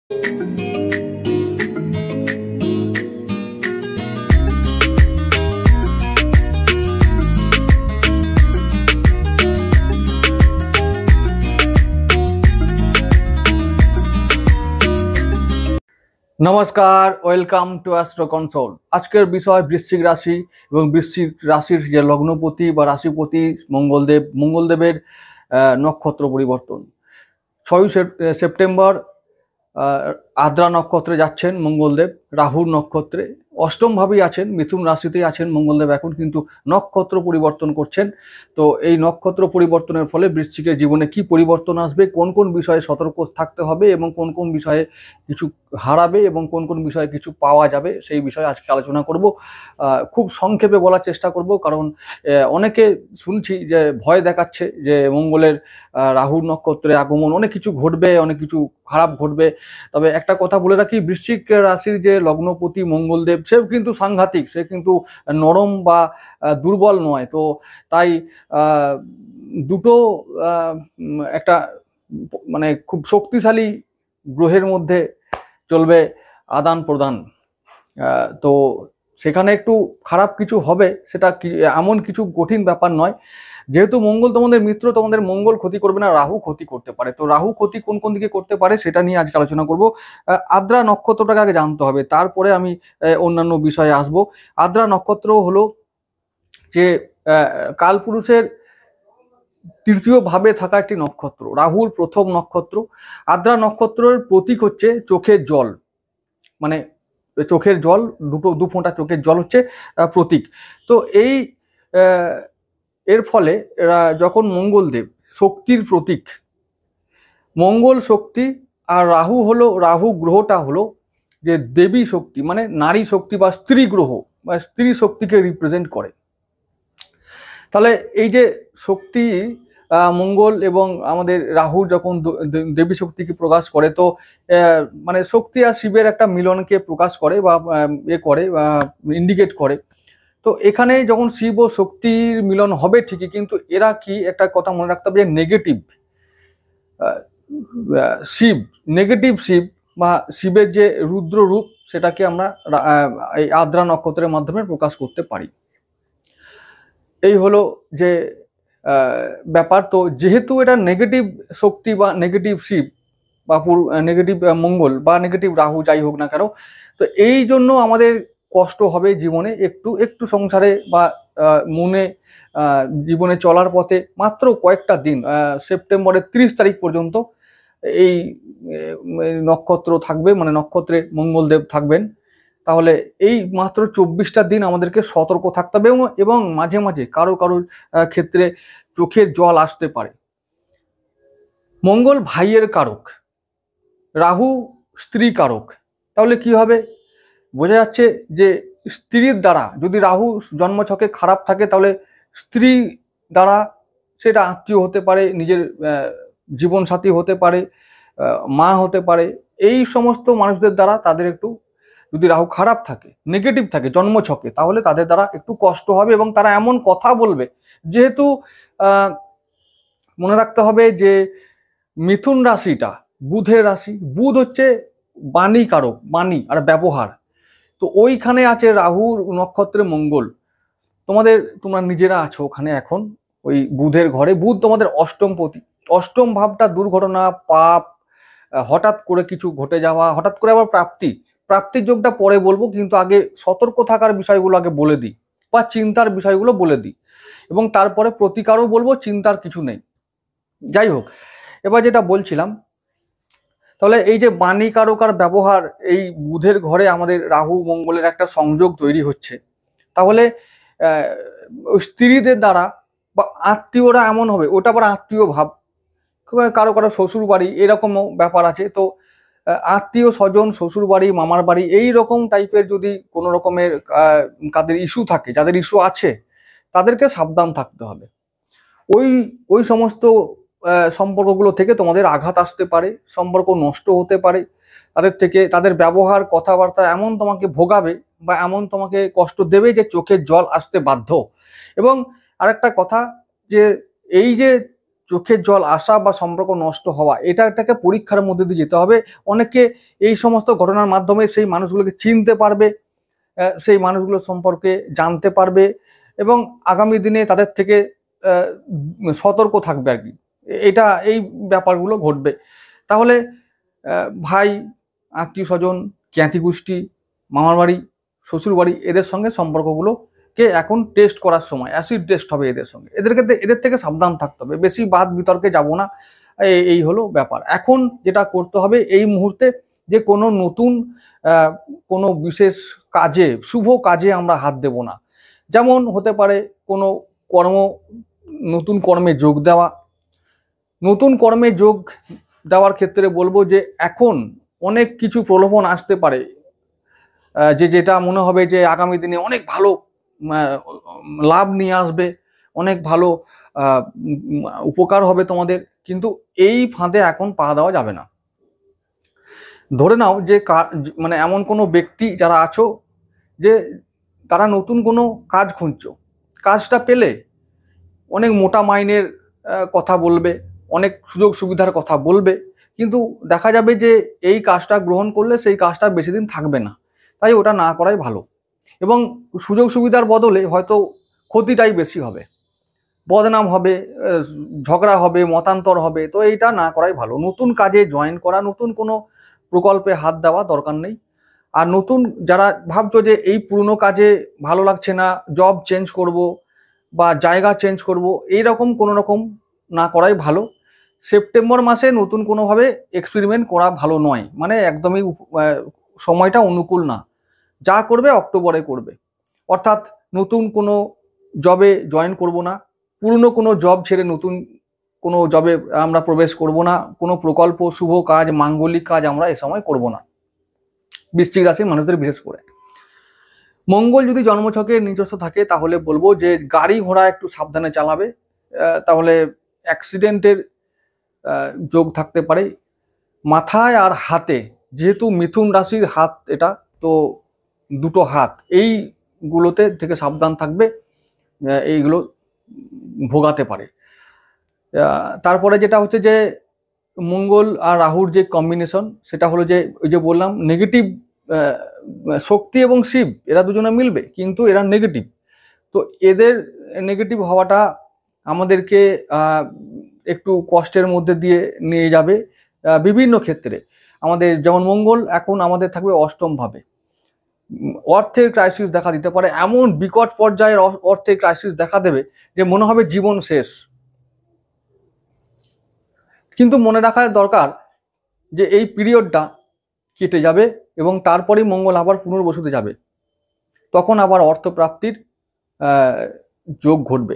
नमस्कार, welcome to astro console. आजकेर विषय वृश्चिक राशि और वृश्चिक राशिर जे लग्नपति बा राशिपति मंगलदेवेर नक्षत्र परिवर्तन 6 सेप्टेम्बर आद्रा नक्षत्रे जाच्छेन मंगलदेव राहुर नक्षत्रे अष्टम भावेই আছেন मिथुन राशितेই আছেন मंगलदेव এখন কিন্তু নক্ষত্র পরিবর্তন করছেন। তো এই নক্ষত্র পরিবর্তনের ফলে বৃশ্চিকের জীবনে কি পরিবর্তন আসবে, কোন কোন বিষয়ে সতর্ক থাকতে হবে এবং কোন কোন বিষয়ে কিছু হারাবে এবং কোন কোন বিষয়ে কিছু পাওয়া যাবে সেই বিষয়ে আজকে আলোচনা করব। খুব সংক্ষেপে বলার চেষ্টা করব, কারণ অনেকে শুনছি যে ভয় দেখাচ্ছে যে মঙ্গলের রাহুর নক্ষত্রে আগমন অনেক কিছু ঘটবে, অনেক কিছু খারাপ ঘটবে। তবে একটা কথা বলে রাখি, বৃশ্চিক রাশির যে লগ্নপতি মঙ্গলদেব সেও কিন্তু সাংঘাতিক, সে কিন্তু নরম বা দুর্বল নয়। তো তাই দুটো একটা মানে খুব শক্তিশালী গ্রহের মধ্যে চলবে আদান প্রদান। তো সেখানে একটু খারাপ কিছু হবে, সেটা এমন কিছু কঠিন ব্যাপার নয়। যেহেতু মঙ্গল তোমাদের মিত্র, তোমাদের মঙ্গল ক্ষতি করবে না, রাহু ক্ষতি করতে পারে। তো রাহু ক্ষতি কোন কোন দিকে করতে পারে সেটা নিয়ে আজকে আলোচনা করব। আদ্রা নক্ষত্রটাকে আগে জানতে হবে, তারপরে আমি অন্যান্য বিষয়ে আসব। আদ্রা নক্ষত্র হলো যে কালপুরুষের তৃতীয় ভাবে থাকা একটি নক্ষত্র, রাহুর প্রথম নক্ষত্র। আদ্রা নক্ষত্রের প্রতীক হচ্ছে চোখের জল, মানে চোখের জল, দু ফোঁটা চোখের জল হচ্ছে প্রতীক। তো এই এর ফলে যখন মঙ্গলদেব শক্তির প্রতীক, মঙ্গল শক্তি আর রাহু গ্রহটা হলো যে দেবী শক্তি, মানে নারী শক্তি বা স্ত্রী গ্রহ বা স্ত্রী শক্তিকে রিপ্রেজেন্ট করে। তাহলে এই যে শক্তি মঙ্গল এবং আমাদের রাহু যখন দেবী শক্তিকে প্রকাশ করে, তো মানে শক্তি আর শিবের একটা মিলনকে প্রকাশ করে বা করে বা ইন্ডিকেট করে। তো এখানে যখন শিব ও শক্তির মিলন হবে ঠিকই, কিন্তু এরা কি একটা কথা মনে রাখতে হবে যে নেগেটিভ শিব, নেগেটিভ শিব বা শিবের যে রুদ্র রূপ সেটাকে আমরা এই আদ্রা নক্ষত্রের মাধ্যমে প্রকাশ করতে পারি। এই হলো যে ব্যাপার। তো যেহেতু এটা নেগেটিভ শক্তি বা নেগেটিভ শিব বা নেগেটিভ মঙ্গল বা নেগেটিভ রাহু যাই হোক না কেন, তো এই জন্য আমাদের কষ্ট হবে জীবনে, একটু একটু সংসারে বা মনে জীবনে চলার পথে মাত্র কয়েকটা দিন, সেপ্টেম্বরের 30 তারিখ পর্যন্ত এই নক্ষত্র থাকবে, মানে নক্ষত্রে মঙ্গলদেব থাকবেন। তাহলে এই মাত্র 24টা দিন আমাদেরকে সতর্ক থাকতে হবে এবং মাঝে মাঝে কারো ক্ষেত্রে চোখের জল আসতে পারে। মঙ্গল ভাইয়ের কারক, রাহু স্ত্রী কারক। তাহলে কি হবে, বোঝা যাচ্ছে যে স্ত্রীর দ্বারা যদি রাহু জন্মছকে খারাপ থাকে, তাহলে স্ত্রী দ্বারা, সেটা আত্মীয় হতে পারে, নিজের জীবনসাথী হতে পারে, মা হতে পারে, এই সমস্ত মানুষদের দ্বারা তাদের একটু, যদি রাহু খারাপ থাকে, নেগেটিভ থাকে জন্মছকে, তাহলে তাদের দ্বারা একটু কষ্ট হবে এবং তারা এমন কথা বলবে। যেহেতু মনে রাখতে হবে যে মিথুন রাশিটা বুধের রাশি, বুধ হচ্ছে বাণী কারক, বাণী আর ব্যবহার। তো ওইখানে আছে রাহুর নক্ষত্রে মঙ্গল, তোমরা নিজেরা আছো ওখানে এখন ওই বুধের ঘরে। বুধ তোমাদের অষ্টমপতি, অষ্টম ভাবটা দুর্ঘটনা, পাপ, হঠাৎ করে কিছু ঘটে যাওয়া, হঠাৎ করে আবার প্রাপ্তির যোগটা পরে বলবো, কিন্তু আগে সতর্ক থাকার বিষয়গুলো আগে বলে দিই বা চিন্তার বিষয়গুলো বলে দিই, এবং তারপরে প্রতিকারও বলবো, চিন্তার কিছু নেই। যাই হোক, এবার যেটা বলছিলাম, তাহলে এই যে বাণী কারক আর ব্যবহার, এই বুধের ঘরে আমাদের রাহু মঙ্গলের একটা সংযোগ তৈরি হচ্ছে। তাহলে স্ত্রীদের দ্বারা বা আত্মীয়রা এমন হবে, ওটা আবার আত্মীয় ভাব, কারো শ্বশুর বাড়ি এরকমও ব্যাপার আছে। তো আত্মীয় স্বজন, শ্বশুর বাড়ি, মামার বাড়ি, এই রকম টাইপের যদি কোনো রকমের কাদের ইস্যু থাকে, যাদের ইস্যু আছে, তাদেরকে সাবধান থাকতে হবে। ওই সমস্ত সম্পর্কগুলো থেকে তোমাদের আঘাত আসতে পারে, সম্পর্ক নষ্ট হতে পারে, তাদের ব্যবহার কথাবার্তা এমন তোমাকে ভোগাবে বা এমন তোমাকে কষ্ট দেবে যে চোখের জল আসতে বাধ্য। এবং আরেকটা কথা, যে এই যে চোখের জল আসা বা সম্পর্ক নষ্ট হওয়া, এটাকে পরীক্ষার মধ্যে দিয়ে যেতে হবে। অনেকে এই সমস্ত ঘটনার মাধ্যমে সেই মানুষগুলোকে চিনতে পারবে, সেই মানুষগুলো সম্পর্কে জানতে পারবে এবং আগামী দিনে তাদের থেকে সতর্ক থাকবে আর কি। এই ব্যাপারগুলো ঘটবে। তাহলে ভাই, আত্মীয় স্বজন, জ্ঞাতি গোষ্ঠী, মামার বাড়ি, শ্বশুর বাড়ি, এদের সঙ্গে সম্পর্কগুলোকে এখন টেস্ট করার সময়, অ্যাসিড টেস্ট হবে এদের সঙ্গে। এদের থেকে সাবধান থাকতে হবে, বেশি বাদ বিতর্কে যাব না। এই হলো ব্যাপার। এখন যেটা করতে হবে এই মুহূর্তে, যে কোনো নতুন কোনো বিশেষ কাজে, শুভ কাজে আমরা হাত দেব না। যেমন হতে পারে কোনো নতুন কর্মে যোগ দেওয়া। নতুন কর্মে যোগ দেওয়ার ক্ষেত্রে বলবো যে এখন অনেক কিছু প্রলোভন আসতে পারে, যেটা মনে হবে যে আগামী দিনে অনেক ভালো লাভ নিয়ে আসবে, অনেক ভালো উপকার হবে তোমাদের, কিন্তু এই ফাঁদে এখন পা দেওয়া যাবে না। ধরে নাও যে মানে এমন কোনো ব্যক্তি যারা আছো যে তারা নতুন কোনো কাজ খুঁজছো, কাজটা পেলে অনেক মোটা মাইনের কথা বলবে, অনেক সুযোগ সুবিধার কথা বলবে, কিন্তু দেখা যাবে যে এই কাজটা গ্রহণ করলে সেই কাজটা বেশি দিন থাকবে না। তাই ওটা না করাই ভালো, এবং সুযোগ সুবিধার বদলে হয়তো ক্ষতিটাই বেশি হবে, বদনাম হবে, ঝগড়া হবে, মতান্তর হবে। তো এইটা না করাই ভালো। নতুন কাজে জয়েন করা, নতুন কোনো প্রকল্পে হাত দেওয়া দরকার নেই। আর নতুন যারা ভাবছো যে এই পুরনো কাজে ভালো লাগছে না, জব চেঞ্জ করব বা জায়গা চেঞ্জ করব, এইরকম কোনো রকম না করাই ভালো। সেপ্টেম্বর মাসে নতুন কোনোভাবে এক্সপেরিমেন্ট করা ভালো নয়, মানে একদমই সময়টা অনুকূল না। যা করবে অক্টোবরে করবে, অর্থাৎ নতুন কোনো জবে জয়েন করব না, পুরনো কোনো জব ছেড়ে নতুন কোনো জবে আমরা প্রবেশ করব না, কোনো প্রকল্প, শুভ কাজ, মাঙ্গলিক কাজ আমরা এ সময় করব না, বৃশ্চিক রাশির মানুষদের বিশেষ করে। মঙ্গল যদি জন্মছকে নিজস্ব থাকে তাহলে বলবো যে গাড়ি ঘোড়া একটু সাবধানে চালাবে, তাহলে অ্যাক্সিডেন্টের যোগ থাকতে পারে। মাথায় আর হাতে, যেহেতু মিথুন রাশির হাত এটা, তো দুটো হাত, এইগুলোতে থেকে সাবধান থাকবে, এইগুলো ভোগাতে পারে। তারপরে যেটা হচ্ছে যে মঙ্গল আর রাহুর যে কম্বিনেশন, সেটা হলো যে ওই যে বললাম নেগেটিভ, শক্তি এবং শিব এরা দুজনে মিলবে, কিন্তু এরা নেগেটিভ। তো এদের নেগেটিভ হওয়াটা আমাদেরকে একটু কষ্টের মধ্যে দিয়ে নিয়ে যাবে বিভিন্ন ক্ষেত্রে। আমাদের যেমন মঙ্গল এখন আমাদের থাকবে অষ্টম ভাবে, অর্থের ক্রাইসিস দেখা দিতে পারে, এমন বিকট পর্যায়ের অর্থের ক্রাইসিস দেখা দেবে যে মনে হবে জীবন শেষ। কিন্তু মনে রাখা দরকার যে এই পিরিয়ডটা কেটে যাবে এবং তারপরেই মঙ্গল আবার পুনর্বসুতে যাবে, তখন আবার অর্থপ্রাপ্তির যোগ ঘটবে।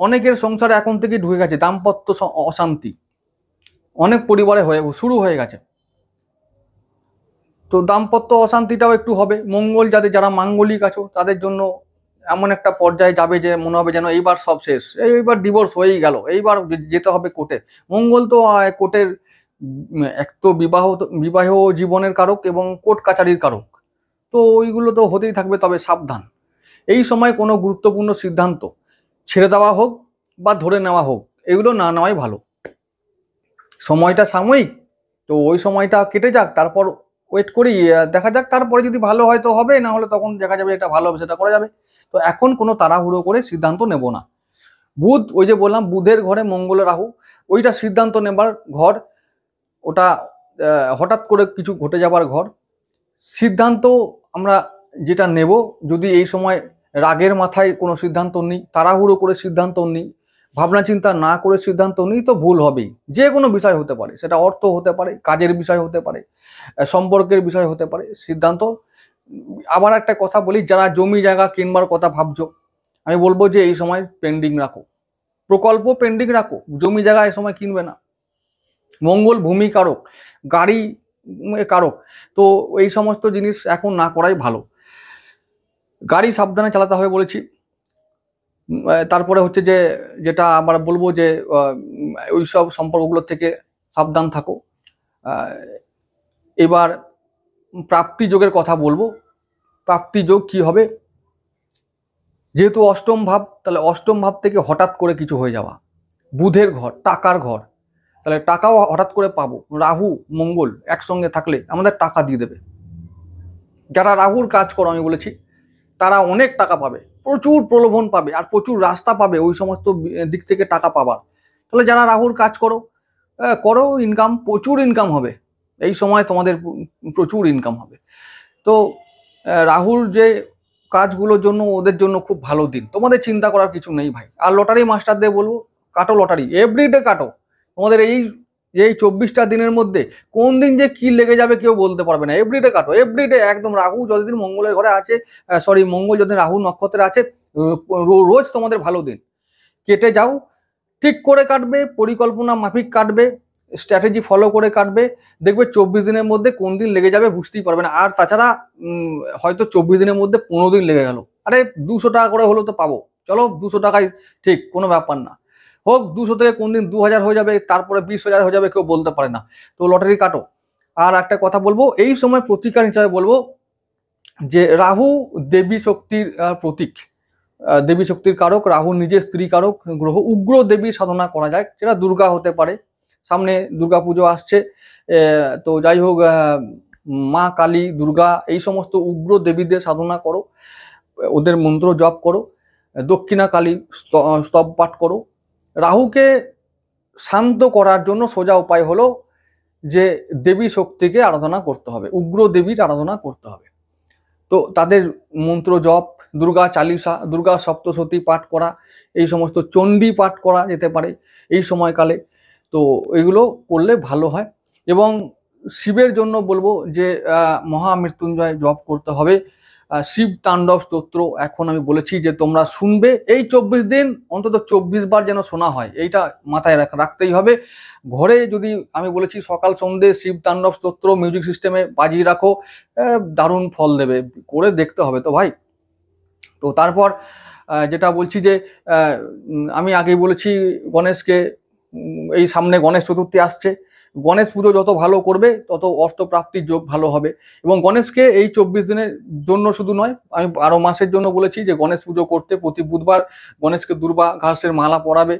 অনেকের সংসারে এখন থেকে ঢুকে গেছে দাম্পত্য অশান্তি, অনেক পরিবারে শুরু হয়ে গেছে। তো দাম্পত্য অশান্তিটাও একটু হবে। মঙ্গল যারা মাঙ্গলিক আছো তাদের জন্য এমন একটা পর্যায়ে যাবে যে মনে হবে যেন এইবার সব শেষ, এইবার ডিভোর্স হয়েই গেল, এইবার যেতে হবে কোর্টে। মঙ্গল তো কোর্টের এক তো বিবাহ জীবনের কারক এবং কোর্ট কাছারির কারক, তো ওইগুলো তো হতেই থাকবে। তবে সাবধান, এই সময় কোনো গুরুত্বপূর্ণ সিদ্ধান্ত ছেড়ে দেওয়া হোক বা ধরে নেওয়া হোক, এগুলো না নেওয়াই ভালো। সময়টা সাময়িক, তো ওই সময়টা কেটে যাক, তারপর ওয়েট করি, দেখা যাক, তারপরে যদি ভালো হয় তো হবে, না হলে তখন দেখা যাবে এটা ভালো হবে, সেটা করা যাবে। তো এখন কোনো তাড়াহুড়ো করে সিদ্ধান্ত নেব না। বুধ, ওই যে বললাম বুধের ঘরে মঙ্গল রাহু, ওইটা সিদ্ধান্ত নেবার ঘর, ওটা হঠাৎ করে কিছু ঘটে যাবার ঘর। সিদ্ধান্ত আমরা যেটা নেব, যদি এই সময় রাগের মাথায় কোনো সিদ্ধান্ত নিই, তাড়াহুড়ো করে সিদ্ধান্ত নিই, ভাবনা চিন্তা না করে সিদ্ধান্ত নিই, তো ভুল হবেই। যে কোনো বিষয় হতে পারে, সেটা অর্থ হতে পারে, কাজের বিষয় হতে পারে, সম্পর্কের বিষয় হতে পারে। সিদ্ধান্ত, আবার একটা কথা বলি, যারা জমি জায়গা কিনবার কথা ভাবছো, আমি বলবো যে এই সময় পেন্ডিং রাখো, প্রকল্প পেন্ডিং রাখো, জমি জায়গা এই সময় কিনবে না। মঙ্গল ভূমি কারক, গাড়ি কারক, তো এই সমস্ত জিনিস এখন না করাই ভালো। গাড়ি সাবধানে চালাতে হবে বলেছি। তারপরে হচ্ছে যে যেটা আবার বলবো যে ওই সব সম্পর্কগুলোর থেকে সাবধান থাকো। এবার প্রাপ্তি যোগের কথা বলবো। প্রাপ্তি যোগ কি হবে, যেহেতু অষ্টম ভাব, তাহলে অষ্টম ভাব থেকে হঠাৎ করে কিছু হয়ে যাওয়া, বুধের ঘর, টাকার ঘর, তাহলে টাকাও হঠাৎ করে পাবো। রাহু মঙ্গল একসঙ্গে থাকলে আমাদের টাকা দিয়ে দেবে। যারা রাহুর কাজ করো আমি বলেছি তারা অনেক টাকা পাবে, প্রচুর প্রলোভন পাবে আর প্রচুর রাস্তা পাবে ওই সমস্ত দিক থেকে টাকা পাবার। তাহলে যারা রাহুর কাজ করো করো, ইনকাম, প্রচুর ইনকাম হবে এই সময়, তোমাদের প্রচুর ইনকাম হবে। তো রাহুর যে কাজগুলোর জন্য ওদের জন্য খুব ভালো দিন, তোমাদের চিন্তা করার কিছু নেই ভাই। আর লটারি মাস্টারদের বলবো কাটো লটারি, এভরিডে কাটো। তোমাদের এই 24টা দিনের মধ্যে কোন দিন যে কি লেগে যাবে কেউ বলতে পারবে না। এভরিডে কাটো, এভরিডে একদম। রাহু যতদিন মঙ্গলের ঘরে আছে, মঙ্গল যতদিন রাহু নক্ষত্রে আছে, রোজ তোমাদের ভালো দিন। কেটে যাও, ঠিক করে কাটবে, পরিকল্পনা মাফিক কাটবে, স্ট্র্যাটেজি ফলো করে কাটবে, দেখবে 24 দিনের মধ্যে কোন দিন লেগে যাবে বুঝতেই পারবে না। আর তাছাড়া হয়তো 24 দিনের মধ্যে 15 দিন লেগে গেল, আরে 200 টাকা করে হলেও তো পাবো, চলো 200 টাকায় ঠিক, কোনো ব্যাপার না। হোক 200 থেকে কোন দিন 2000 হয়ে যাবে, তারপরে 20,000 হয়ে যাবে, কেউ বলতে পারে না। তো লটারি কাটো। আর একটা কথা বলবো, এই সময় প্রতিকার হিসাবে বলবো যে রাহু দেবী শক্তির প্রতীক, দেবী শক্তির কারক, রাহু নিজের স্ত্রী কারক গ্রহ। উগ্র দেবী সাধনা করা যায়, সেটা দুর্গা হতে পারে, সামনে দুর্গা পুজো আসছে, তো যাই হোক মা কালী, দুর্গা, এই সমস্ত উগ্র দেবীদের সাধনা করো, ওদের মন্ত্র জপ করো, দক্ষিণা কালী স্তব পাঠ করো। রাহুকে শান্ত করার জন্য সোজা উপায় হলো যে দেবী শক্তিকে আরাধনা করতে হবে, উগ্র দেবীর আরাধনা করতে হবে। তো তাদের মন্ত্র জপ, দুর্গা চালিসা, দুর্গা সপ্তশতী পাঠ করা, এই সমস্ত চণ্ডী পাঠ করা যেতে পারে এই সময়কালে। তো এগুলো করলে ভালো হয়। এবং শিবের জন্য বলবো যে মহামৃত্যুঞ্জয় জপ করতে হবে, শিব তাণ্ডব স্তোত্র এখন আমি বলেছি যে তোমরা শুনবে। এই 24 দিন অন্তত 24 বার যেন শোনা হয়, এইটা মাথায় রাখতেই হবে। ঘরে যদি আমি বলেছি সকাল সন্ধ্যে শিব তাণ্ডব স্তোত্র মিউজিক সিস্টেমে বাজিয়ে রাখো, দারুণ ফল দেবে, করে দেখতে হবে তো ভাই। তো তারপর যেটা বলছি যে আমি আগেই বলেছি গণেশকে, এই সামনে গণেশ চতুর্থী আসছে, গণেশ পুজো যত ভালো করবে তত অর্থপ্রাপ্তির যোগ ভালো হবে। এবং গণেশকে এই 24 দিনের জন্য শুধু নয়, আমি 12 মাসের জন্য বলেছি যে গণেশ পুজো করতে প্রতি বুধবার গণেশকে দুর্বা ঘাসের মালা পরাবে,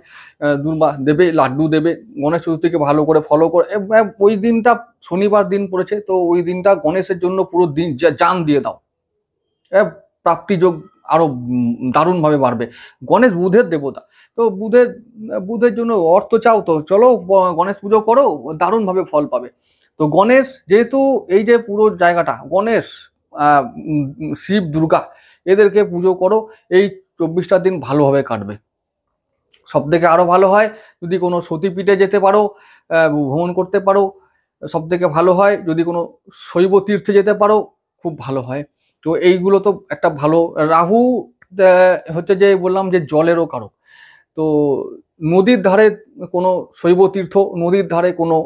দুর্বা দেবে, লাড্ডু দেবে, গণেশ চতুর্থীকে ভালো করে ফলো করে। ওই দিনটা শনিবার দিন পড়েছে, তো ওই দিনটা গণেশের জন্য পুরো দিন জান দিয়ে দাও, প্রাপ্তিযোগ আরো দারুণভাবে বাড়বে। গণেশ বুধের দেবতা, তো বুধের জন্য অর্থ চাও, তো চলো গণেশ পুজো করো, দারুণভাবে ফল পাবে। তো গণেশ যেহেতু এই যে পুরো জায়গাটা গণেশ, শিব, দুর্গা, এদেরকে পুজো করো, এই 24টা দিন ভালোভাবে কাটবে। সব থেকে আরো ভালো হয় যদি কোনো সতীপীঠে যেতে পারো, ভ্রমণ করতে পারো, সব থেকে ভালো হয় যদি কোনো শৈব তীর্থে যেতে পারো, খুব ভালো হয়। তো এইগুলো তো একটা ভালো। রাহু হচ্ছে যে বললাম যে জলেরও কারক, তো নদীর ধারে কোনো শৈব তীর্থ, নদীর ধারে কোনো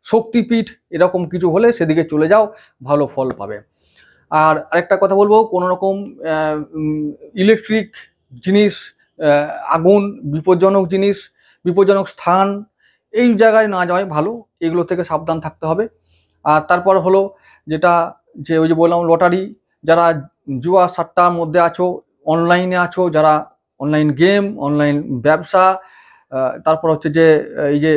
শক্তিপীঠ, এরকম কিছু হলে সেদিকে চলে যাও, ভালো ফল পাবে। আর আরেকটা কথা বলবো, কোনো রকম ইলেকট্রিক জিনিস, আগুন, বিপজ্জনক জিনিস, বিপজ্জনক স্থান, এই জায়গায় না যাওয়াই ভালো, এগুলো থেকে সাবধান থাকতে হবে। আর তারপর হলো যেটা, যে ওই যে বললাম লটারি, যারা জুয়া সাট্টার মধ্যে আছো, অনলাইনে আছো, যারা অনলাইন গেম, অনলাইন ব্যবসা, তারপর হচ্ছে যে এই যে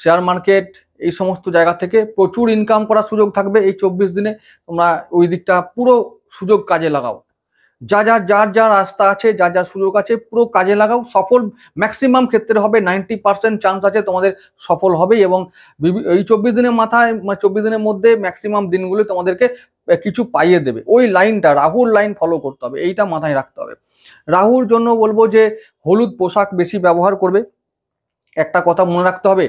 শেয়ার মার্কেট, এই সমস্ত জায়গা থেকে প্রচুর ইনকাম করার সুযোগ থাকবে এই 24 দিনে। তোমরা ওই দিকটা পুরো সুযোগ কাজে লাগাও, যার রাস্তা আছে, যার সুযোগ আছে, পুরো কাজে লাগাও। সফল ম্যাক্সিমাম ক্ষেত্রে হবে, 90% চান্স আছে তোমাদের সফল হবে। এবং এই 24 দিনের মাথায়, 24 দিনের মধ্যে ম্যাক্সিমাম দিনগুলো তোমাদেরকে কিছু পাইয়ে দেবে। ওই লাইনটা, রাহুর লাইন ফলো করতে হবে, এইটা মাথায় রাখতে হবে। রাহুর জন্য বলবো যে হলুদ পোশাক বেশি ব্যবহার করবে। একটা কথা মনে রাখতে হবে,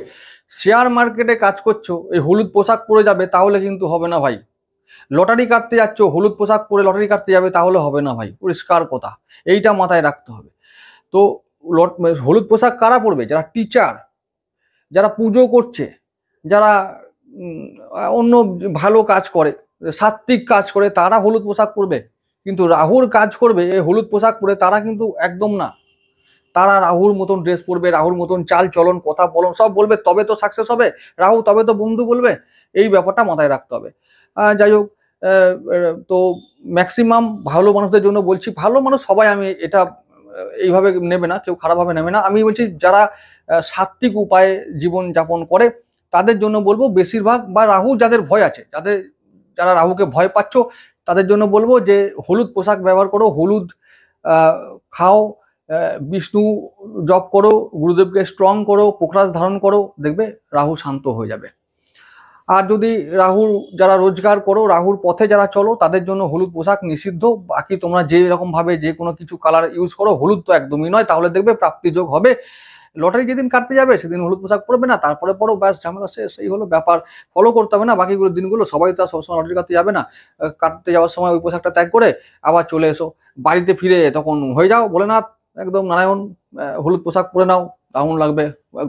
শেয়ার মার্কেটে কাজ করছো, এই হলুদ পোশাক পরে যাবে তাহলে কিন্তু হবে না ভাই। লটারি কাটতে যাচ্ছ, হলুদ পোশাক পরে লটারি কাটতে যাবে তাহলে হবে না ভাই, পরিষ্কার কথা, এইটা মাথায় রাখতে হবে। তো হলুদ পোশাক কারা পরবে? যারা টিচার, যারা পুজো করছে, যারা অন্য ভালো কাজ করে, সাত্ত্বিক কাজ করে, তারা হলুদ পোশাক পরবে। কিন্তু রাহুর কাজ করবে এই হলুদ পোশাক পরে তারা কিন্তু একদম না। তারা রাহুর মতন ড্রেস পরবে, রাহুর মতন চাল চলন, কথা বলন সব বলবে, তবে তো সাকসেস হবে। রাহু তবে তো বন্ধু বলবে, এই ব্যাপারটা মাথায় রাখতে হবে। যাই হোক, তো ম্যাক্সিমাম ভালো মানুষদের জন্য বলছি, ভালো মানুষ সবাই, আমি এটা এইভাবে নেবে না, কেউ খারাপভাবে নেবে না। আমি বলছি যারা সাত্ত্বিক উপায়ে জীবন যাপন করে তাদের জন্য বলবো বেশিরভাগ, বা রাহু যাদের ভয় আছে, যারা রাহুকে ভয় পাচ্ছ তাদের জন্য বলবো যে হলুদ পোশাক ব্যবহার করো, হলুদ খাও, বিষ্ণু জপ করো, গুরুদেবকে স্ট্রং করো, পোখরাজ ধারণ করো, দেখবে রাহু শান্ত হয়ে যাবে। আর যদি রাহুর যারা রোজগার করো, রাহুর পথে যারা চলো, তাদের জন্য হলুদ পোশাক নিষিদ্ধ। বাকি তোমরা যে রকম ভাবে যে কোনো কিছু কালার ইউজ করো, হলুদ তো একদমই নয়, তাহলে দেখবে প্রাপ্তিযোগ হবে। লটারি যেদিন কাটতে যাবে সেদিন হলুদ পোশাক পরবে না, তারপরে পরো, ব্যাস ঝামেলা শেষ। এই হলো ব্যাপার, ফলো করতে হবে না বাকিগুলো দিনগুলো। সবাই তো আর সবসময় লটারি কাটতে যাবে না। কাটতে যাওয়ার সময় ওই পোশাকটা ত্যাগ করে আবার চলে এসো, বাড়িতে ফিরে তখন হয়ে যাও ভোলেনাথ, একদম নারায়ণ। হলুদ পোশাক পরে নাও, দারুণ লাগবে।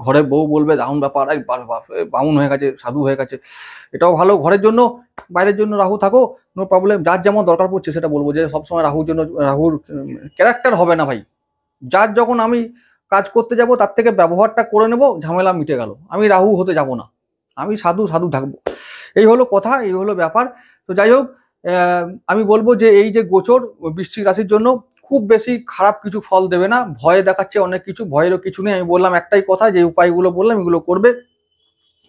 ঘরে বউ বলবে দারুণ ব্যাপার, এই বামুন হয়ে গেছে, সাধু হয়ে গেছে। এটাও ভালো ঘরের জন্য। বাইরের জন্য রাহু থাকো, নো প্রবলেম। যার যেমন দরকার পড়ছে সেটা বলবো, যে সবসময় রাহুর জন্য, রাহুর ক্যারেক্টার হবে না ভাই। যার যখন আমি কাজ করতে যাব তার থেকে ব্যবহারটা করে নেব, ঝামেলা মিটে গেল। আমি রাহু হতে যাব না, আমি সাধু সাধু থাকবো। এই হলো কথা, এই হলো ব্যাপার। তো যাই হোক, আমি বলবো যে এই যে গোচর বৃশ্চিক রাশির জন্য খুব বেশি খারাপ কিছু ফল দেবে না। ভয়ে দেখাচ্ছে অনেক কিছু, ভয়েরও কিছু নেই। আমি বললাম একটাই কথা, যে উপায়গুলো বললাম এগুলো করবে।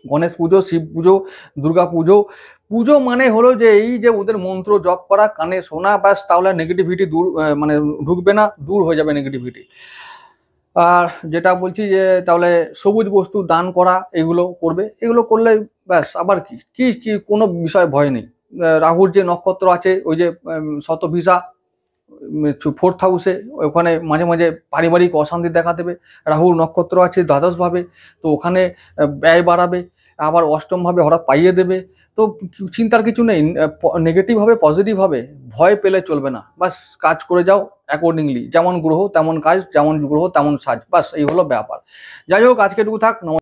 গণেশ পুজো, শিব পুজো, দুর্গা পুজো। পুজো মানে হলো যে এই যে ওদের মন্ত্র জপ করা, কানে শোনা, ব্যাস, তাহলে নেগেটিভিটি দূর, মানে ঢুকবে না, দূর হয়ে যাবে নেগেটিভিটি। আর যেটা বলছি যে তাহলে সবুজ বস্তু দান করা, এগুলো করবে। এগুলো করলে ব্যাস, আবার কি কি কি কোনো বিষয় ভয় নেই। রাহুর যে নক্ষত্র আছে, ওই যে শতভিসা, 4th হাউসে, ওখানে মাঝে মাঝে পারিবারিক অশান্তি দেখা দেবে। রাহুর নক্ষত্র আছে দ্বাদশভাবে, তো ওখানে ব্যয় বাড়াবে। আবার অষ্টমভাবে হঠাৎ পাইয়ে দেবে। তো চিন্তার কিছু নেই, নেগেটিভ হবে, পজিটিভ হবে। ভয় পেলে চলবে না, বাস কাজ করে যাও অ্যাকর্ডিংলি। যেমন গ্রহ তেমন কাজ, যেমন গ্রহ তেমন সাজ, বাস এই হলো ব্যাপার। যাই হোক, আজকে এটুকু থাক।